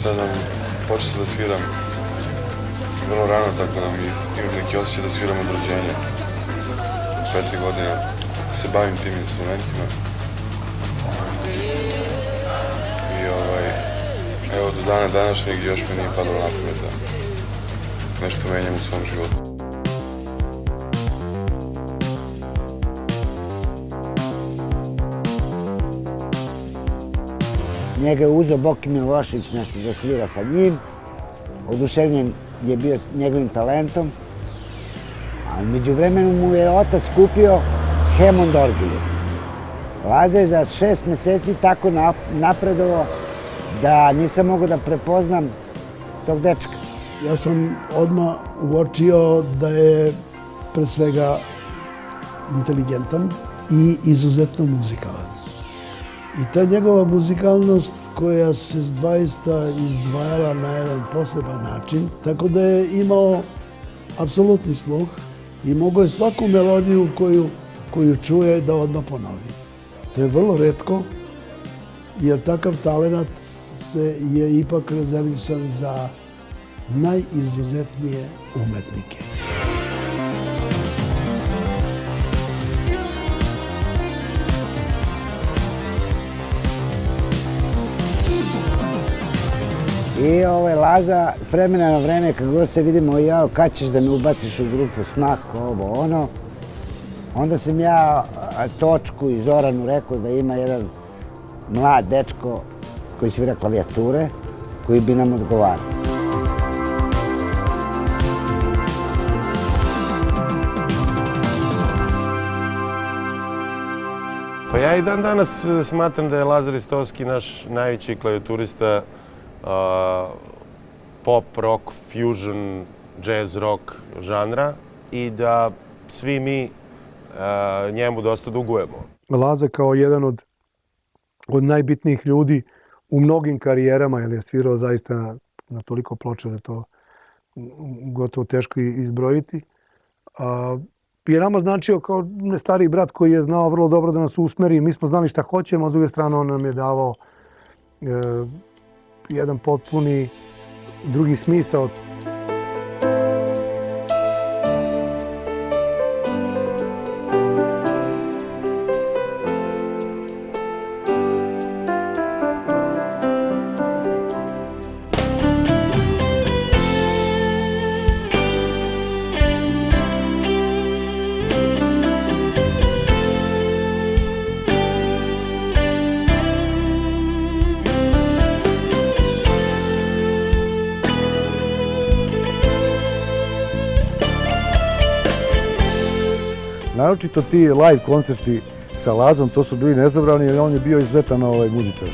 da nam početi da sviram vrlo rano, tako da mi imam neki osjećaj da sviram od rođenja. 4 godine se bavim tim instrumentima. I evo do dana današnjeg još mi nije padalo na pamet da nešto menjam u svom životu. Njega je uzeo Boki Milošević nešto da svira sa njim. Oduševljen je bio njegovim talentom. A među vremenu mu je otac kupio Hammond orgulju. Laza je za 6 meseci tako napredovao da nisam mogao da prepoznam tog dečka. Ja sam odmah uočio da je pre svega inteligentan i izuzetno muzikalan. I ta njegova muzikalnost koja se zaista izdvajala na jedan poseban način, tako da je imao apsolutni sluh i mogao je svaku melodiju koju čuje da odmah ponovi. To je vrlo retko, jer takav talenat je ipak rezervisan za najizuzetnije umetnike. I Laza, s vremena na vreme, kad god se vidimo, jao, kad ćeš da me ubaciš u grupu Smak, ovo, ono. Onda sam ja Točku i Zoranu rekao da ima jedan mlad dečko koji svira klavijature, koji bi nam odgovarao. Pa ja i dan danas smatram da je Lazar Ristovski naš najveći klavijaturista pop, rock, fusion, jazz, rock žanra i da svi mi njemu dosta dugujemo. Laza kao jedan od najbitnijih ljudi u mnogim karijerama, jer je svirao zaista na toliko ploča da to gotovo teško izbrojiti. Je nama značio kao stariji brat koji je znao vrlo dobro da nas usmeri. Mi smo znali šta hoćemo, a s druge strane on nam je davao jedan potpuni drugi smisao. Naročito ti live koncerti sa Lazom, to su bili nezabrani jer on je bio izuzetan muzičar,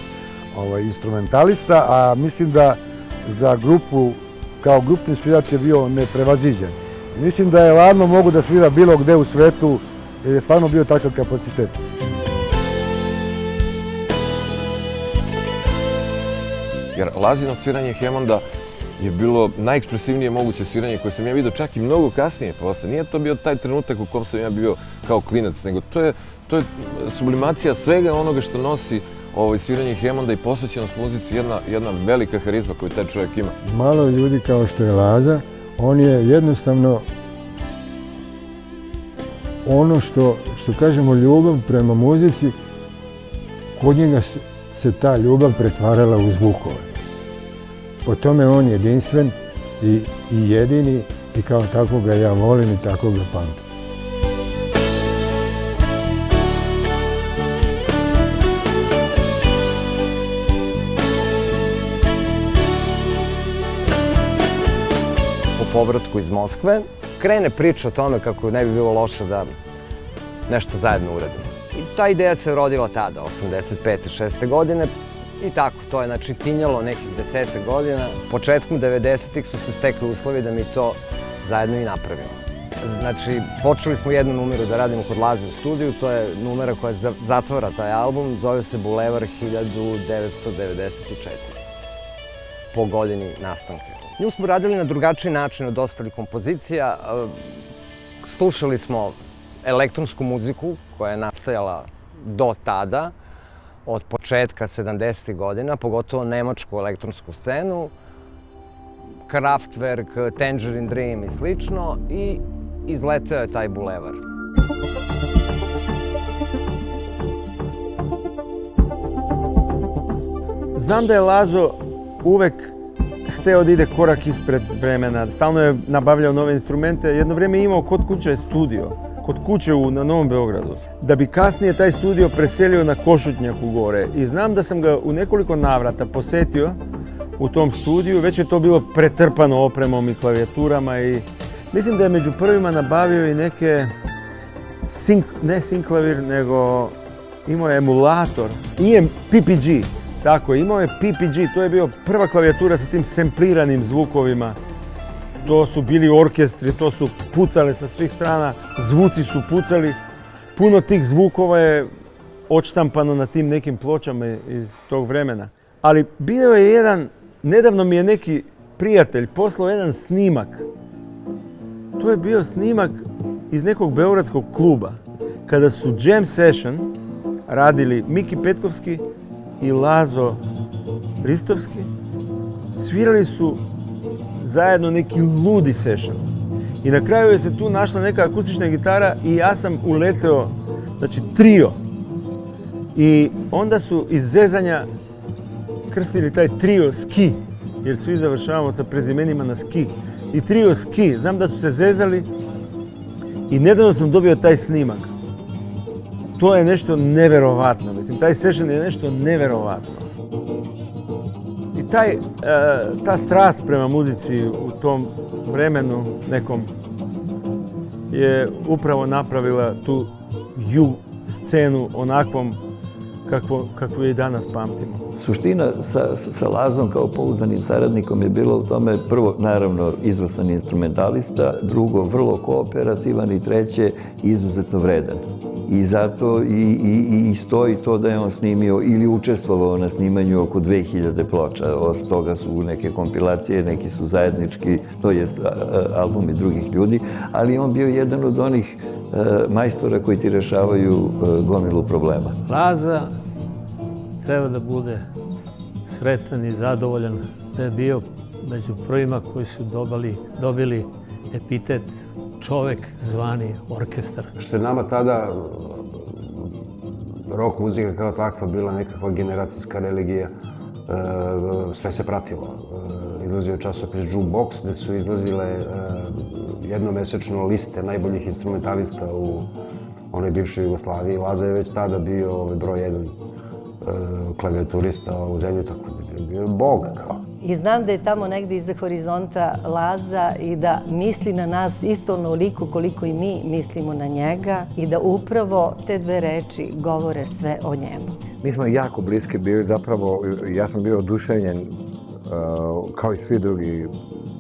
instrumentalista, a mislim da za grupu, kao grupni svirač je bio neprevaziđen. Mislim da je ladno mogu da svira bilo gde u svetu jer je stvarno bio takav kapacitet. Jer Lazino sviranje Hammonda je bilo najekspresivnije moguće sviranje koje sam ja vidio čak i mnogo kasnije posle. Nije to bio taj trenutak u kom sam ja bio kao klinac, nego to je sublimacija svega onoga što nosi sviranje Hammonda i posvećenost muzici, jedna velika harizma koju taj čovjek ima. Malo ljudi kao što je Laza, on je jednostavno ono što kažemo ljubav prema muzici, kod njega se ta ljubav pretvarala u zvukove. Po tome on je jedinstven i jedini i kao tako ga ja volim i tako ga pamtim. Po povratku iz Moskve krene priča o tome kako ne bi bilo loše da nešto zajedno uradimo. I ta ideja se rodila tada, 85. 6. godine. I tako, to je tinjalo nekih 10 godina. Početkom 90-ih su se stekli uslovi da mi to zajedno i napravimo. Znači, počeli smo jednu numeru da radimo kod Laze u studiju, to je numera koja zatvara taj album, zove se Bulevar 1994, po godini nastanka. Nju smo radili na drugačiji način od ostalih kompozicija. Slušali smo elektronsku muziku koja je nastajala do tada, od početka 70. godina, pogotovo nemačku elektronsku scenu, Kraftwerk, Tangerine Dream i slično, i izleteo je taj bulevar. Znam da je Lazo uvek hteo da ide korak ispred vremena. Stalno je nabavljao nove instrumente. Jedno vrijeme je imao kod kuće studio, kod kuće na Novom Beogradu, da bi kasnije taj studio preselio na Košutnjaku gore. I znam da sam ga u nekoliko navrata posetio u tom studiju. Već je to bilo pretrpano opremom i klavijaturama i mislim da je među prvima nabavio i neke, ne sinklavir, nego imao je emulator. PPG. Tako, imao je PPG, to je bio prva klavijatura sa tim sempliranim zvukovima. To su bili orkestri, to su pucale sa svih strana, zvuci su pucali. Puno tih zvukova je odštampano na tim nekim pločama iz tog vremena. Ali bio je jedan, nedavno mi je neki prijatelj poslao jedan snimak. To je bio snimak iz nekog beogradskog kluba, kada su jam session radili Miki Petkovski i Lazo Ristovski. Svirali su zajedno neki ludi session. I na kraju je se tu našla neka akustična gitara i ja sam uleteo, znači trio. I onda su iz zezanja krstili taj trio Ski, jer svi završavamo sa prezimenima na Ski. I trio Ski, znam da su se zezali i nedavno sam dobio taj snimak. To je nešto neverovatno, mislim, taj session je nešto neverovatno. I ta strast prema muzici u tom vremenu nekom je upravo napravila tu ju scenu onakvom kakvu je i danas pamtimo. Suština sa Lazom kao pouzdanim saradnikom je bila u tome, prvo, naravno, izvrstan instrumentalista, drugo, vrlo kooperativan i treće, izuzetno vredan. I zato i stoji to da je on snimio ili učestvovao na snimanju oko 2000 ploča. Od toga su neke kompilacije, neki su zajednički, to jest albumi drugih ljudi, ali on bio jedan od onih majstora koji ti rešavaju gomilu problema. Laza treba da bude sretan i zadovoljan da je bio među prvima koji su dobili epitet čovek zvani orkestar. Što je nama tada rock muzika kao takva bila nekakva generacijska religija. Sve se pratilo. Izlazio je časopis Jukebox gde su izlazile jednomesečno liste najboljih instrumentalista u onoj bivšoj Jugoslaviji. Laza je već tada bio broj jedan klavijaturista u zemlji, tako da je bio bog kao. I znam da je tamo negde iza horizonta Laza i da misli na nas isto onoliko koliko i mi mislimo na njega i da upravo te dve reči govore sve o njemu. Mi smo jako bliski bili, zapravo ja sam bio oduševljen kao i svi drugi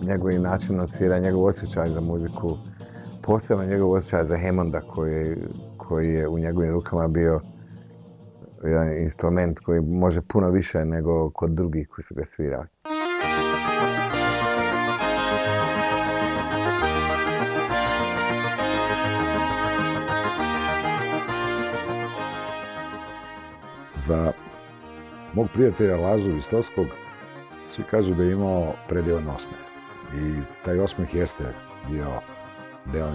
njegovim načinom svira, njegov osjećaj za muziku, posebno njegov osjećaj za Hammonda koji je u njegovim rukama bio jedan instrument koji može puno više nego kod drugih koji su ga svirali. Za mog prijatelja Lazu Ristovskog svi kažu da je imao predivan osmeh. I taj osmeh jeste bio deo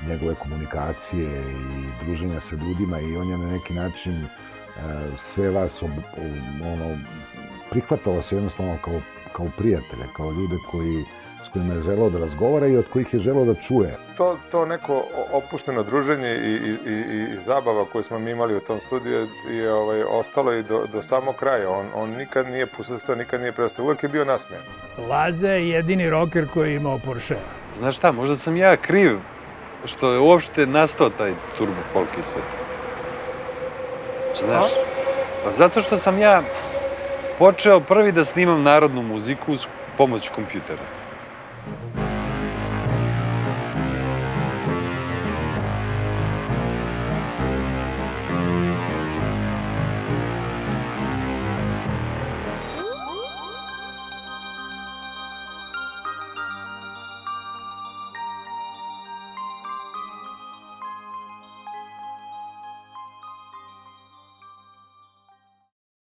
njegove komunikacije i druženja sa ljudima i on je na neki način sve vas prihvatalo se jednostavno kao prijatelje, kao ljude s kojima je želeo da razgovara i od kojih je želeo da čuje. To neko opušteno druženje i zabava koju smo mi imali u tom studiju je ostalo i do samog kraja. On nikad nije posustao, nikad nije prestao, uvek je bio nasmejan. Laza je jedini rocker koji je imao Porsche. Znaš šta, možda sam ja kriv što je uopšte nastao taj turbo folk i sve. Što? Zato što sam ja počeo prvi da snimam narodnu muziku uz pomoć kompjutera.